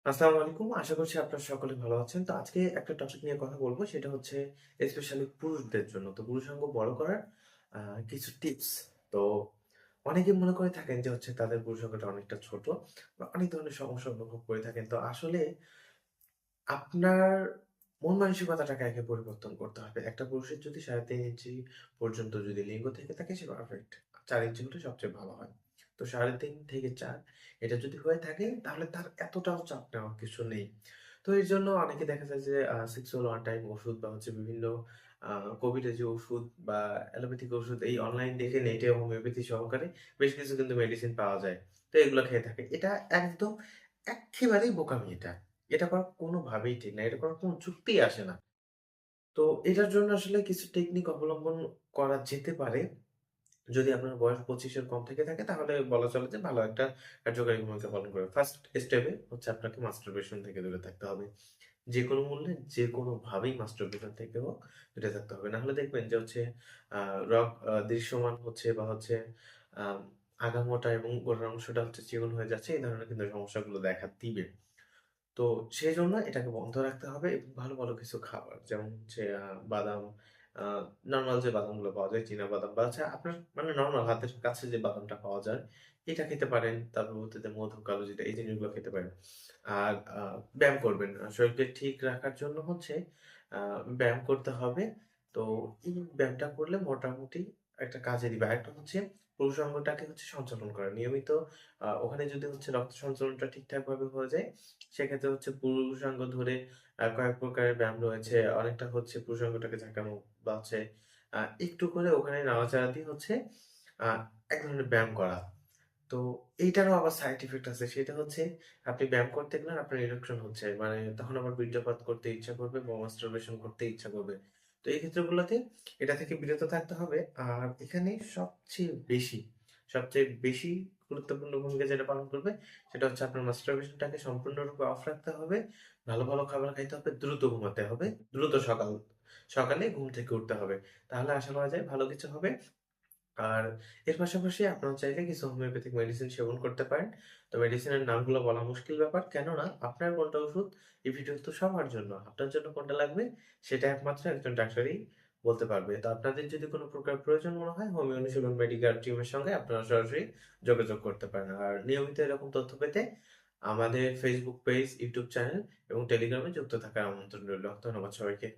আসসালামু আলাইকুম। আশা করছি আপনারা সকলে ভালো আছেন। তো আজকে একটা টপিক নিয়ে কথা বলব। সেটা হচ্ছে স্পেশালি পুরুষদের জন্য। তো পুরুষাঙ্গ বড় করার আ কিছু টিপস। তো অনেকে মনে করে থাকেন যে হচ্ছে তাদের পুরুষাঙ্গটা অনেকটা ছোট বা অনেক ধরনের সমস্যা অনুভব করে থাকেন। তো আসলে আপনার মন মানসিকতাটাকে আগে পরিবর্তন করতে হবে। একটা পুরুষের যদি ৩.৫ ইঞ্চি পর্যন্ত যদি লিঙ্গ থেকে থাকে সে পারফেক্ট। ৪ ইঞ্চি হলে সবচেয়ে ভালো হয়। তো ৩.৫ থেকে ৪ এটা যদি হয়ে থাকে তাহলে তার এতটাও চাপ নেওয়ার কিছু নেই। তো এর জন্য অনেকে দেখা যায় যে সেক্সুয়াল ওয়ান টাইম ওষুধ বা হচ্ছে বিভিন্ন আ কবিরাজি ওষুধ বা অ্যালোপ্যাথিক ওষুধ এই অনলাইন দেখে নেটে হোমিওপ্যাথি সহকারে বেশ কিছু কিন্তু মেডিসিন পাওয়া যায়। তো এগুলো খেয়ে থাকে। এটা একদম এক্কেবারেই বোকামি এটা। এটা করা কোনোভাবেই ঠিক না। এটা করার কোনো যুক্তিই আসে না। তো এটার জন্য আসলে কিছু টেকনিক অবলম্বন করা যেতে পারে। যদি আপনার বয়স ২৫ এর কম থেকে থাকে তাহলে বলা চলে যে ভালো একটা কার্যকারী ভূমিকা পালন করে। ফার্স্ট স্টেপে হচ্ছে আপনাকে মাস্টারবেশন থেকে দূরে থাকতে হবে। যেকোনো মূল্যে যেকোনোভাবেই মাস্টারবেশন থেকে হোক দূরে থাকতে হবে। নাহলে দেখবেন যে হচ্ছে আ দৃশ্যমান হচ্ছে বা হচ্ছে আম আগামোটা এবং গোড়ার অংশটা হচ্ছে চিকন হয়ে যাচ্ছে। এই ধরনের কিন্তু সমস্যাগুলো দেখা দিবে। তো সেজন্য এটাকে বন্ধ রাখতে হবে এবং ভালো, ভালো কিছু খাবার যেমন হচ্ছে বাদাম, আ নরমাল যে বাদামগুলো পাওয়া যায় চীনা বাদাম বা হচ্ছে আপনার মানে নরমাল হাতের কাছে যে বাদামটা পাওয়া যায়, এটা খেতে পারেন। তার পরবর্তীতে মধু, কালোজিরা এই জিনিসগুলো খেতে পারেন। আর ব্যায়াম করবেন। শরীরকে ঠিক রাখার জন্য হচ্ছে আ ব্যায়াম করতে হবে। তো এই ব্যায়ামটা করলে মোটামুটি একটা কাজে দিবে। আরেকটা হচ্ছে পুরুষাঙ্গটাকে হচ্ছে সঞ্চালন করা। নিয়মিত ওখানে যদি হচ্ছে রক্ত সঞ্চালনটা ঠিকঠাকভাবে হয়ে যায় সেক্ষেত্রে হচ্ছে পুরুষাঙ্গ ধরে কয়েক প্রকারের ব্যায়াম রয়েছে। অনেকটা হচ্ছে পুরুষাঙ্গটাকে ঝাঁকানো বা হচ্ছে একটু করে ওখানে নাড়াচাড়া দিয়ে হচ্ছে আ এক ধরনের ব্যায়াম করা। তো এইটারও আবার সাইড ইফেক্ট আছে। সেটা হচ্ছে আপনি ব্যায়াম করতে গেলেন আপনার ইরেকশন হচ্ছে। মানে তখন আবার বীর্যপাত করতে ইচ্ছা করবে বা মাস্টারবেশন করতে ইচ্ছা করবে। তো এই ক্ষেত্রগুলোতে এটা থেকে বিরত থাকতে হবে। আর এখানে সবচেয়ে বেশি গুরুত্বপূর্ণ ভূমিকা যেটা পালন করবে সেটা হচ্ছে আপনার মাস্টারবেশনটাকে সম্পূর্ণরূপে অফ রাখতে হবে। ভালো, ভালো খাবার খাইতে হবে, দ্রুত ঘুমাতে হবে, দ্রুত সকালে ঘুম থেকে উঠতে হবে। তাহলে আশা করা যায় ভালো কিছু হবে। আর এর পাশাপাশি আপনারা চাইলে কিছু হোমিওপ্যাথিক মেডিসিন সেবন করতে পারেন। তো মেডিসিনের নামগুলো বলা মুশকিল ব্যাপার। কেননা আপনার কোনটা ওষুধ এই ভিডিও তো সবার জন্য। আপনার জন্য কোনটা লাগবে সেটা একমাত্র একজন ডাক্তারই বলতে পারবে। তো আপনাদের যদি কোন প্রকার প্রয়োজন মনে হয় হোমিও অনুশীলন মেডিকেল টিমের সঙ্গে আপনারা সরাসরি যোগাযোগ করতে পারেন। আর নিয়মিত এরকম তথ্য পেতে আমাদের Facebook পেজ, YouTube চ্যানেল এবং টেলিগ্রামে যুক্ত থাকার আমন্ত্রণ রইল। ধন্যবাদ সবাইকে।